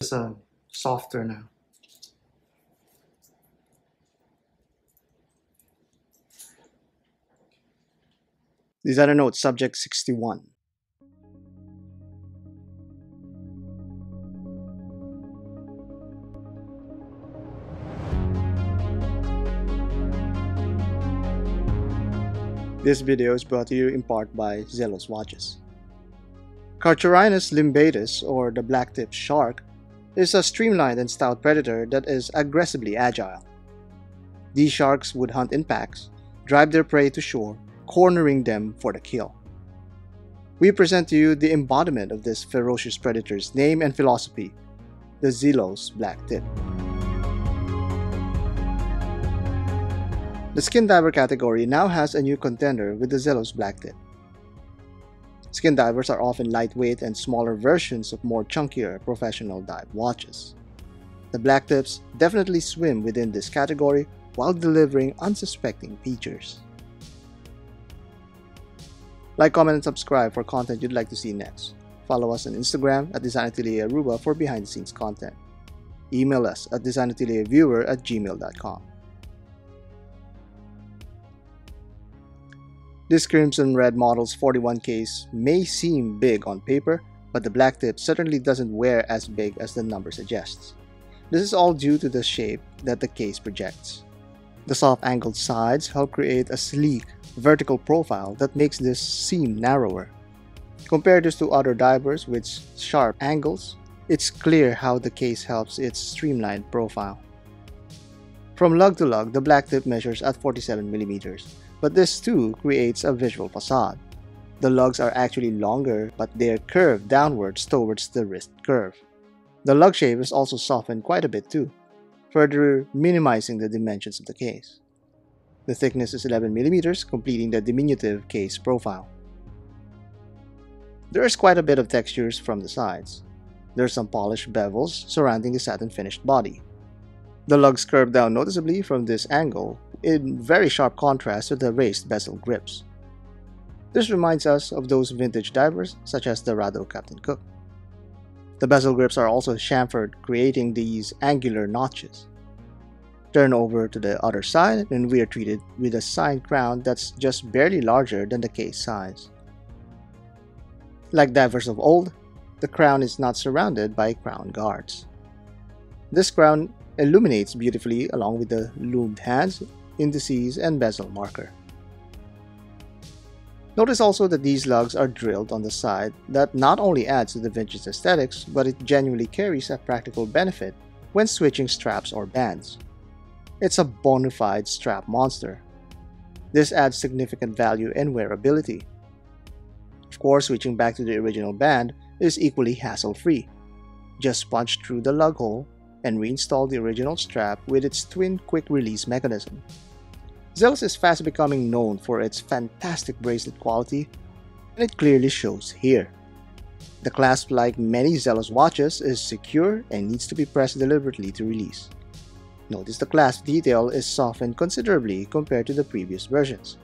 It's softer now. Designer note subject 61. This video is brought to you in part by Zelos watches. Carcharinus limbatus, or the blacktip shark, is a streamlined and stout predator that is aggressively agile. These sharks would hunt in packs, drive their prey to shore, cornering them for the kill. We present to you the embodiment of this ferocious predator's name and philosophy, the Zelos Blacktip. The skin diver category now has a new contender with the Zelos Blacktip. Skin divers are often lightweight and smaller versions of more chunkier professional dive watches. The Blacktips definitely swim within this category while delivering unsuspecting features. Like, comment, and subscribe for content you'd like to see next. Follow us on Instagram at designatelierviewer for behind-the-scenes content. Email us at designatelierviewer@gmail.com. This crimson red model's 41 case may seem big on paper, but the blacktip certainly doesn't wear as big as the number suggests. This is all due to the shape that the case projects. The soft angled sides help create a sleek, vertical profile that makes this seem narrower. Compare this to other divers with sharp angles, it's clear how the case helps its streamlined profile. From lug to lug, the blacktip measures at 47mm. But this too creates a visual facade. The lugs are actually longer, but they're curved downwards towards the wrist curve. The lug shape is also softened quite a bit too, further minimizing the dimensions of the case. The thickness is 11mm, completing the diminutive case profile. There is quite a bit of textures from the sides. There are some polished bevels surrounding the satin finished body. The lugs curve down noticeably from this angle, in very sharp contrast to the raised bezel grips. This reminds us of those vintage divers such as the Rado Captain Cook. The bezel grips are also chamfered, creating these angular notches. Turn over to the other side and we are treated with a side crown that's just barely larger than the case size. Like divers of old, the crown is not surrounded by crown guards. This crown illuminates beautifully along with the lubed hands, indices, and bezel marker. Notice also that these lugs are drilled on the side. That not only adds to the vintage aesthetics, but it genuinely carries a practical benefit when switching straps or bands. It's a bona fide strap monster. This adds significant value and wearability. Of course, switching back to the original band is equally hassle-free. Just punch through the lug hole and reinstall the original strap with its twin quick-release mechanism. Zelos is fast becoming known for its fantastic bracelet quality, and it clearly shows here. The clasp, like many Zelos watches, is secure and needs to be pressed deliberately to release. Notice the clasp detail is softened considerably compared to the previous versions.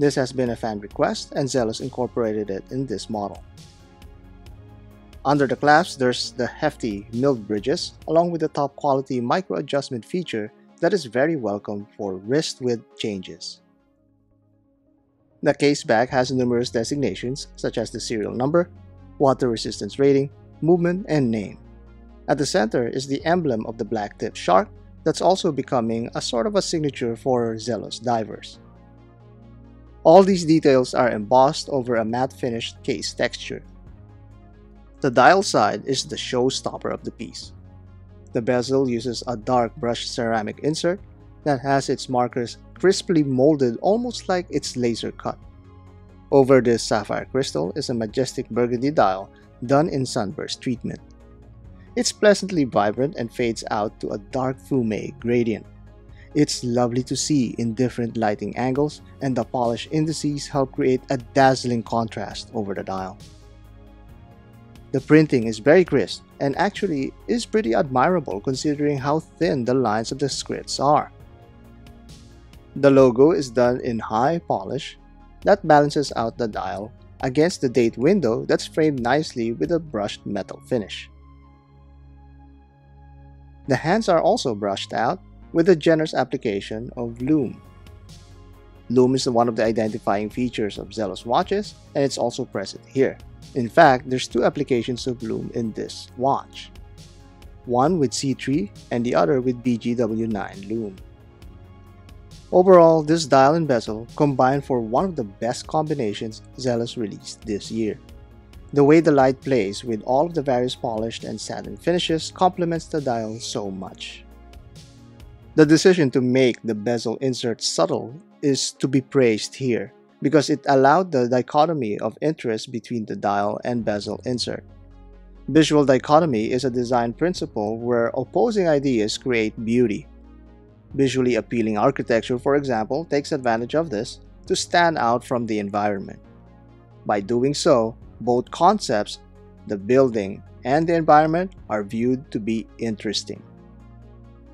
This has been a fan request and Zelos incorporated it in this model. Under the clasps, there's the hefty milled bridges along with the top quality micro adjustment feature that is very welcome for wrist width changes. The Caseback has numerous designations such as the serial number, water resistance rating, movement, and name. At the center is the emblem of the blacktip shark that's also becoming a sort of a signature for Zelos divers. All these details are embossed over a matte finished case texture. The dial side is the showstopper of the piece. The bezel uses a dark brushed ceramic insert that has its markers crisply molded almost like it's laser cut. Over this sapphire crystal is a majestic burgundy dial done in sunburst treatment. It's pleasantly vibrant and fades out to a dark fume gradient. It's lovely to see in different lighting angles, and the polished indices help create a dazzling contrast over the dial. The printing is very crisp and actually is pretty admirable considering how thin the lines of the scripts are. The logo is done in high polish that balances out the dial against the date window that's framed nicely with a brushed metal finish. The hands are also brushed out with a generous application of lume. Lume is one of the identifying features of Zelos watches, and it's also present here. In fact, there's two applications of lume in this watch. One with C3 and the other with BGW9 lume. Overall, this dial and bezel combine for one of the best combinations Zelos released this year. The way the light plays with all of the various polished and satin finishes complements the dial so much. The decision to make the bezel insert subtle is to be praised here because it allowed the dichotomy of interest between the dial and bezel insert. Visual dichotomy is a design principle where opposing ideas create beauty. Visually appealing architecture, for example, takes advantage of this to stand out from the environment. By doing so, both concepts, the building and the environment, are viewed to be interesting.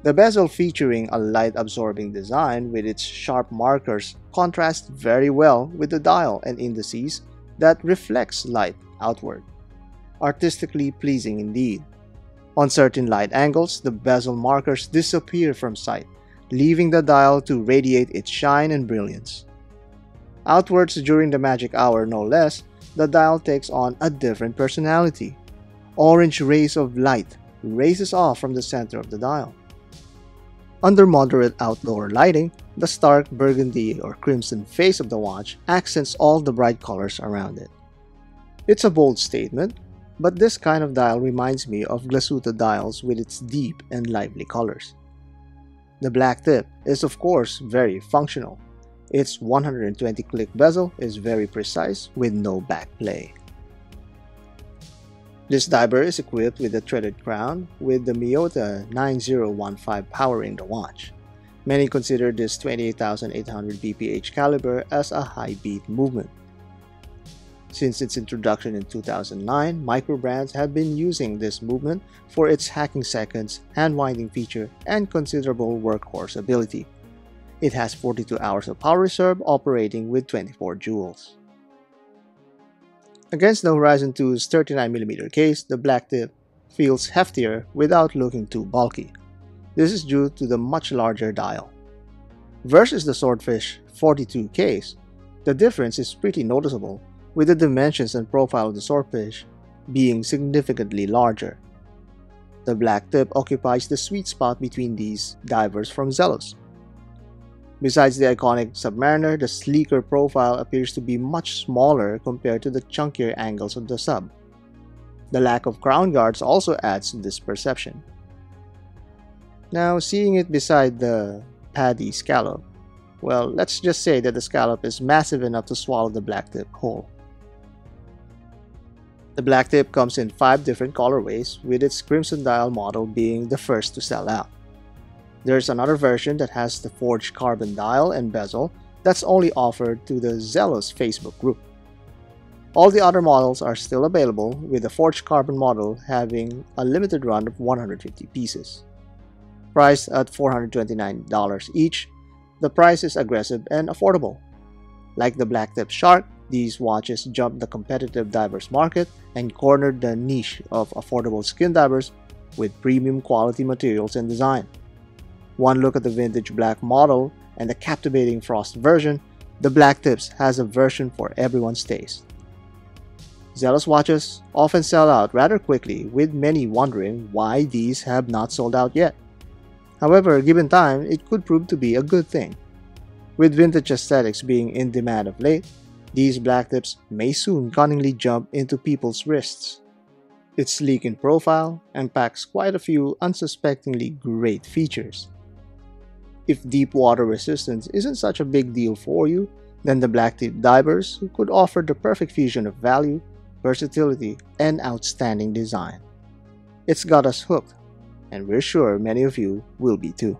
The bezel featuring a light-absorbing design with its sharp markers contrasts very well with the dial and indices that reflects light outward. Artistically pleasing indeed. On certain light angles, the bezel markers disappear from sight, leaving the dial to radiate its shine and brilliance. Outwards during the magic hour no less, the dial takes on a different personality. Orange rays of light races off from the center of the dial. Under moderate outdoor lighting, the stark burgundy or crimson face of the watch accents all the bright colors around it. It's a bold statement, but this kind of dial reminds me of glasuta dials with its deep and lively colors. The black tip is of course very functional. Its 120-click bezel is very precise with no backplay. This diver is equipped with a threaded crown with the Miyota 9015 powering the watch. Many consider this 28,800 bph caliber as a high beat movement. Since its introduction in 2009, microbrands have been using this movement for its hacking seconds, hand-winding feature, and considerable workhorse ability. It has 42 hours of power reserve operating with 24 joules. Against the Horizon 2's 39mm case, the blacktip feels heftier without looking too bulky. This is due to the much larger dial. Versus the Swordfish 42 case, the difference is pretty noticeable, with the dimensions and profile of the Swordfish being significantly larger. The blacktip occupies the sweet spot between these divers from Zelos. Besides the iconic Submariner, the sleeker profile appears to be much smaller compared to the chunkier angles of the sub. The lack of crown guards also adds to this perception. Now, seeing it beside the Paddy scallop, well, let's just say that the scallop is massive enough to swallow the blacktip whole. The blacktip comes in 5 different colorways, with its crimson dial model being the first to sell out. There's another version that has the forged carbon dial and bezel that's only offered to the Zelos Facebook group. All the other models are still available, with the forged carbon model having a limited run of 150 pieces. Priced at $429 each, the price is aggressive and affordable. Like the blacktip Shark, these watches jumped the competitive divers market and cornered the niche of affordable skin divers with premium quality materials and design. One look at the vintage black model and the captivating frost version, the blacktips has a version for everyone's taste. Zelos watches often sell out rather quickly, with many wondering why these have not sold out yet. However, given time, it could prove to be a good thing. With vintage aesthetics being in demand of late, these blacktips may soon cunningly jump into people's wrists. It's sleek in profile and packs quite a few unsuspectingly great features. If deep water resistance isn't such a big deal for you, then the blacktip divers could offer the perfect fusion of value, versatility, and outstanding design. It's got us hooked, and we're sure many of you will be too.